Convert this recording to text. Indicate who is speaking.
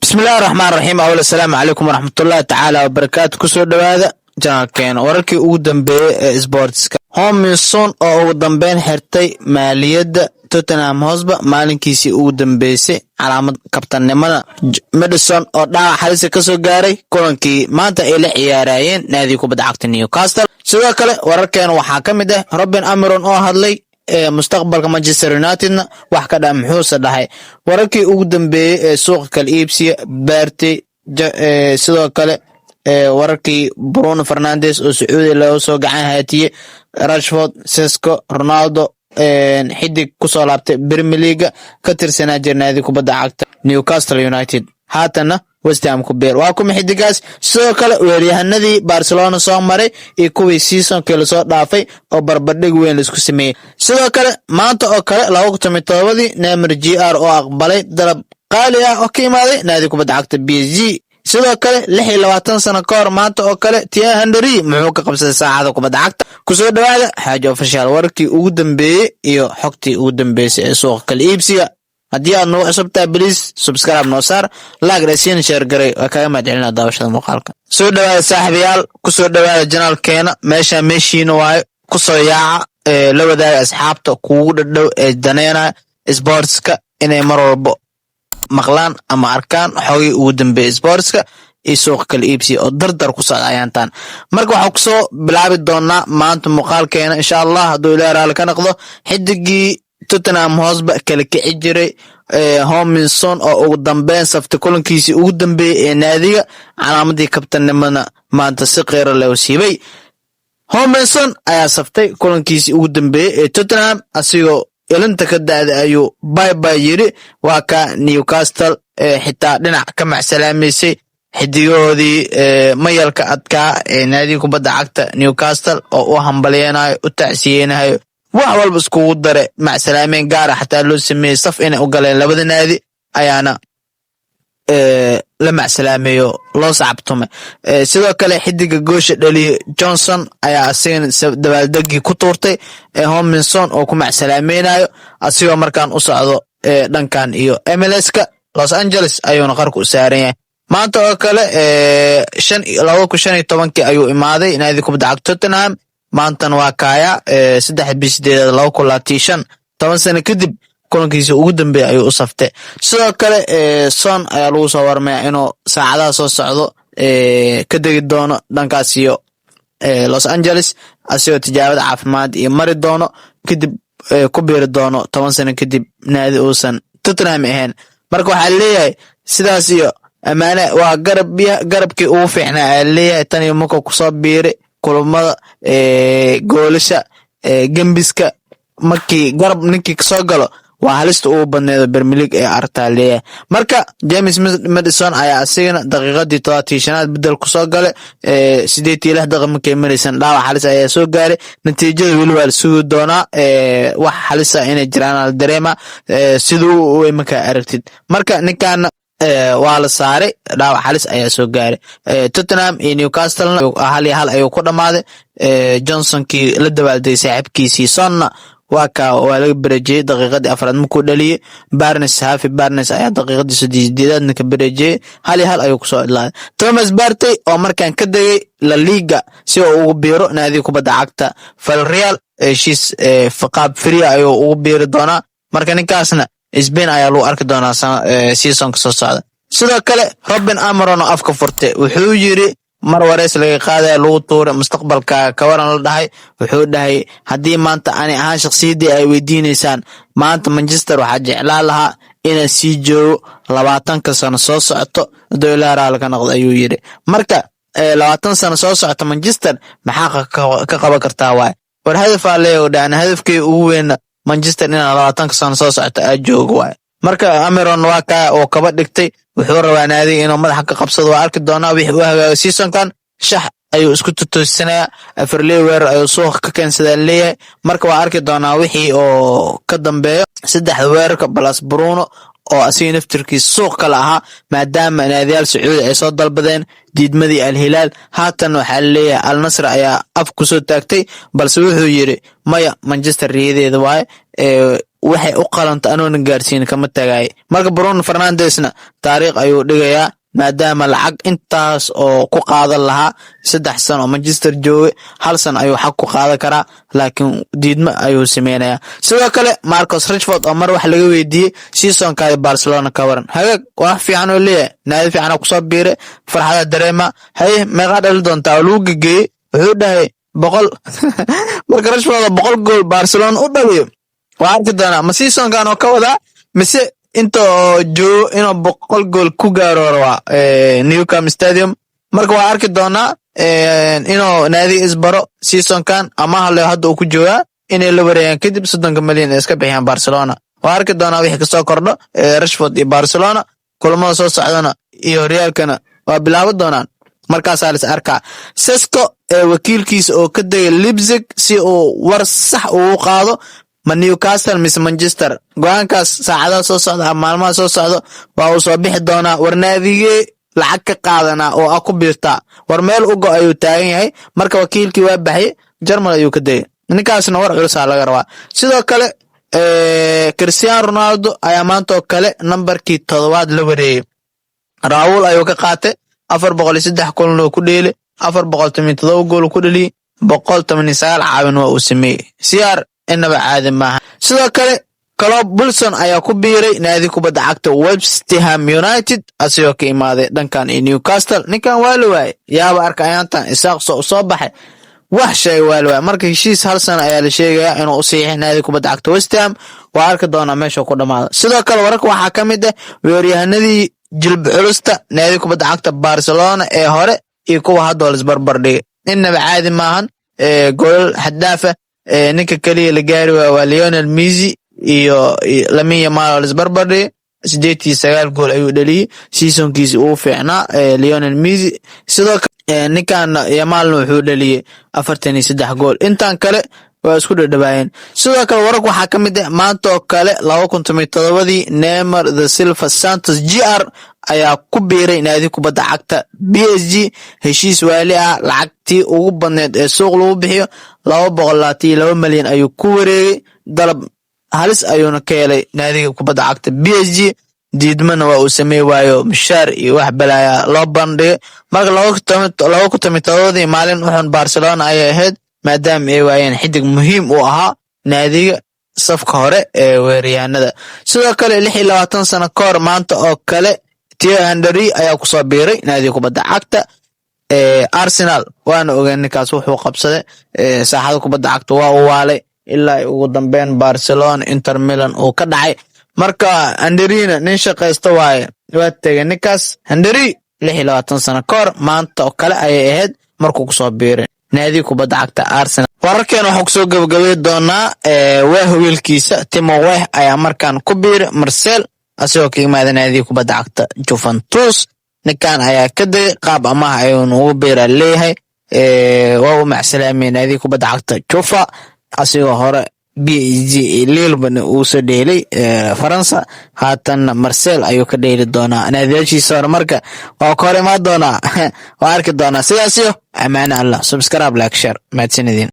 Speaker 1: بسم الله الرحمن الرحيم. أول السلام عليكم ورحمة الله تعالى وبركاته. كسو دوادا janaalkeena wararkii ugu dambeeyay ee sportska. Homilson oo ugu dambeyn xirtay maaliyadda Tottenham Hotspur maalinkiisii ugu dambeysay calaamad kabtanimada Maddison oo dhaawac halis ka soo gaaray kulankii maanta ay la ciyaarayeen naadiga kubadda cagta Newcastle. Sidoo kale wararkeena waxaa ka mid ah Ruben Amorim oo hadlay mustaqbalka Manchester United wax ka muxuu dhahay wararkii ugu dambeeyay ee suuqa kala iibsiga Partey sidoo kale wararkii Bruno Fernandes oo Saudi loo soo gacan haatiyay Rashford, Sesko, Ronaldo xidig ku soo laabtay Premier League ka tirsanaa jirnaadi kubadda cagta Newcastle United haatana West Ham ku beer waa kuma xidigaas. Sidoo kale weeraryahanadii Barcelona soo maray iyo kuwii season-kii la soo dhaafay oo barbardhig weyn isku sameeyay. Sidoo kale maanta oo kale 2017 Neymar Jr oo aqbalay dalab qaali ah oo ka imaaday naadi kubadda cagta PSG. sidoo kale 26 sano ka hor maanta oo kale Thierry Henry muxuu ka qabsaday saacada kubadda cagta ku soo dhawaada xaajo official warkii ugu dambeeyay iyo xogtii ugu dambeysay ee suuqa kala iibsiga. haddii aad noo cusubtahay please subscribe noo saar like rasiin share garay waa kaga mahadcelina daawashada muuqaalka. soo dhawaada saaxiibayaal ku soo dhawaada janaalkeena meeshiina waayo ku soo yaaca la wadaaga asxaabta kuugu dhadhow ee daneena sportska inay mar walba maqlaan ama arkaan xogii ugu dambeeyay sportska iyo suuqa kala iibsiga oo dardar ku socdaayaan. marka waxaan ku soo bilaabi doonaa maanta muuqaalkeena insha Allah hadduu Ilaahay raali ka noqdo xidigii Tottenham Hotspur kala kici jiray Homilson oo ugu dambeyn saftay kulankiisii ugu dambeeyay ee naadiga calaamadii kabtanimada maanta si qeyr leh siibay. Homilson ayaa saftay kulankiisii ugu dambeeyay ee Tottenham asigoo ilinta ka daada ayuu bye yiri waa ka Newcastle xitaa dhinac ka macsalaamaysay xidigoodii mayalka adkaa ee naadiga kubadda cagta Newcastle oo u hambalyeeynaayo u tacsiyeenayo wax walba iskugu dare macsalaameen gaar xataa loo sameeyay saf inay u galeen labada naadi ayaana la macsalaameeyo loo sacabtumay. sidoo kale xidiga goosha dhaliya Johnson ayaa asigana dabaaldegii ku tuurtay Homilson oo ku macsalaameeynaayo asigoo markaan u socdo dhankan iyo MLS-ka Los Angeles ayuuna qarku u saaran yahay. maanta oo kale 2015 ayuu imaaday naadi kubadda cagta Tottenham maantana waa kaaya 3/8/2025 10 sano kadib kulankiisa ugu dambeeyay ayuu u saftay. sidoo kale Son ayaa lagu soo warmay inuu saacadaha soo socdo ka degi doono dhankaas iyo Los Angeles asigoo tijaabada caafimaad iyo mari doono kadib ku biiri doono 10 sano kadib naadi uusan Tottenham ahayn. marka waxaa leeyahay sidaas iyo amaana waa garabkii ugu fiicnaa leeyahay tan iyo markuu ku soo biiray kulamada goolasha gambiska markii garab ninkii soo galo waa halista ugu badneed Premier League ee arta leeyahay. marka James Maddison ayaa asigana daqiiqadii 35 bedel ku soo galay 86 daqiiqo markay maraysan dhaawac halis ayaa soo gaaray. natiijada weli waa la sugi doonaa wax halis ah inay jiraan dareema sidoo way markaa aragtid. marka ninkan waa la saaray dhaawac halis ayaa soo gaaray. Tottenham iyo Newcastle hal iyo hal ayuu ku dhamaaday. Johnson-kii la dabaalday saaxiibkiisii Sonna waa laga bareejiyay daqiiqadii afraad markuu dhaliyay. Barnes ayaa daqiiqadii 8 ka bareejiyay hal iyo hal ayuu ku soo ilaalay. Thomas Partey oo markaan ka dagay La Liga si uu ugu biiro naadiga kubadda cagta Villarreal heshiis qaab free ayuu ugu biiri doonaa. marka ninkaasna Spain ayaa lagu arki doonaa season-ka soo socda. sidoo kale Ruben Amorim oo afka furtay wuxuu yiri mar wareys laga qaaday lagu tuuray mustaqbalka ka waran la dhahay wuxuu dhahay haddii maanta ani ahaan shakhsiyadii ay weydiinaysaan maanta Manchester waxaa jeclaan lahaa inay sii joogo 20 sano soo socoto Ilaahay raali ka noqdo ayuu yiri. marka 20 sano soo socota Manchester maxaa ka qaban kartaa waay war hadaf leeyahay dhaana hadafkii ugu weyn Manchester inaa 20 sano soo socota ay joogo waay. marka Amorim waa ka oo kaba dhigtay wuxuu rabaa naadi inuu madaxa ka qabsado waa arki doonaa wixii uu hagaago season-kan shax ayuu isku tutoosinaya Aferley weerar ayuu suuqa ka keensaday leeyahay. marka waa arki doonaa wixii oo ka dambeeyo 3 weerarka plus Bruno oo asiga naftirkiisa suuq kala ahaa maadaama naadiyaal Sacuudi ay soo dalbadeen diidmadii Al Hilal. haatan waxaa leeyahay Al Nassr ayaa af ku soo taagtay balse wuxuu yiri maya Manchester riyadeeda waaye waxay u qalanta anoona gaarsiin kama tagay. Marka Bruno Fernandesna taariikh ayuu dhigayaa maadaama lacag intaas oo ku qaadan lahaa 3 sano oo Manchester jooge 1 sano ayuu xaq ku qaadan karaa laakiin diidma ayuu sameeynaya. Sidoo kale Marcus Rashford oo mar wax laga weydiiyay seasonka Barcelona ka waran hagaag wax fiican oo leeyahay naadi fiican ku soo biiray farxada dareema hay meeqa dhali doontaa lagu gagay wuxuu dhahay 100 marka Rashford 100 gool Barcelona u dhaliyo waa arki doonaa ma seasonkan oo ka wada mise inta joo inuu 100 gool ku gaaro waa New Camp Stadium marka waa arki doonaa inuu naadi isbaro seasonkan ama hal hadda uu ku jooga inay la wareeyaan kadib 30 milyan iska bixiyaan Barcelona waa arki doonaa wixii ka soo kordho Rashford iyo Barcelona kulamada soo socdana iyo Realkana waa bilaabi doonaan markaas la is arkaa Sesko wakiilkiisa oo ka dagay Leipzig si uu war sax u qaado ma Newcastle mis Manchester go'aankaas saacadaha soo socda maalmaha soo socdo waa uu soo bixi doonaa warnaadige lacag ka qaadana oo ku biirta war meel u go ayuu taagan yahay marka wakiilkii waa baxay German ayuu ka dagay ninkaasna war culus laga rabaa sidoo kale Cristiano Ronaldo ayaa maanta oo kale nambarkii 7 la wareeyay Raul ayuu ka qaatay 403 kulan oo ku dheelay 417 gool ku dhaliyay 189 caawin waa uu sameeyay CR inaba caadi maaha sidoo kale Klopp Wilson ayaa ku biiray naadi kubadda cagta West Ham United asoo ka imaaday dhankan Newcastle ninkan waa la waayay yaaba arkayaantan isaaq soo baxay wax shay waa la waayay marka heshiis 1 sano ayaa la sheegaya inuu u saxiixay naadi kubadda cagta West Ham waa arki doona meesha ku dhamaado sidoo kale wararka waxa kamid ah weeraryahanadii jilb culusta naadi kubadda cagta Barcelona ee hore iyo kuwa hadda la isbarbar dhigay inaba caadi maahan gool xadaafa ninka kaliya la gaari waa Lionel Messi iyo Lamine Yamal la isbarbar dhigay 89 gool ayuu dhaliyay seasonkiisa uu fiicnaa Lionel Messi sidoo kale ninkan Yamal wuxuu dhaliyay 43 gool intaan kale waa isku dhadhawaayeen sidoo kale wararka waxa kamid ah maanta oo kale 2017 Neymar da Silva Santos Jr ayaa ku biiray naadi kubadda cagta PSG heshiis waali ah lacagtii ugu badneed ee suuq lagu bixiyo 222 milyan ayuu ku wareegay dalab halis ayuuna ka helay naadiga kubadda cagta PSG diidmana waa uu sameey waayo mishaar iyo wax balaaya loo bandhigay marka 2017 maalin wuxuu Barcelona ay ahayd maadaama ay waayeen xidig muhiim u ahaa naadiga safka hore ee weeraryahanada sidoo kale 26 sano ka hor maanta oo kale Thierry Henry ayaa ku soo biiray naadiga kubadda cagta Arsenal waana ogaan ninkaas wuxuu qabsaday saaxada kubadda cagta waa uu waalay ilaa ugu dambeyn Barcelona Inter Milan oo ka dhacay marka Henryna nin shaqeysta waaye waa tagay ninkaas Henry 26 sano ka hor maanta oo kale ayay ahayd markuu ku soo biiray naadi kubadda cagta Arsenal wararkeena waxa ku soo gabagabay doonaa waa wiilkiisa Timo Werner ayaa markaan ku biiray Marseille asoo ka yimaada naadi kubadda cagta Juventus ninkan ayaa ka day qaab amaah ayuu ugu biiray leeyahay waa uu macsalaamay naadi kubadda cagta Juve asoo hore PSG Lille uu soo dheelay Faransa haatan Marseille ayuu ka dheeli doonaa naadiyaashiisa hore marka waa ka hor imaan doonaa waa arki doonaa sidaas iyo amaana Allah subscribe like share maadsanidin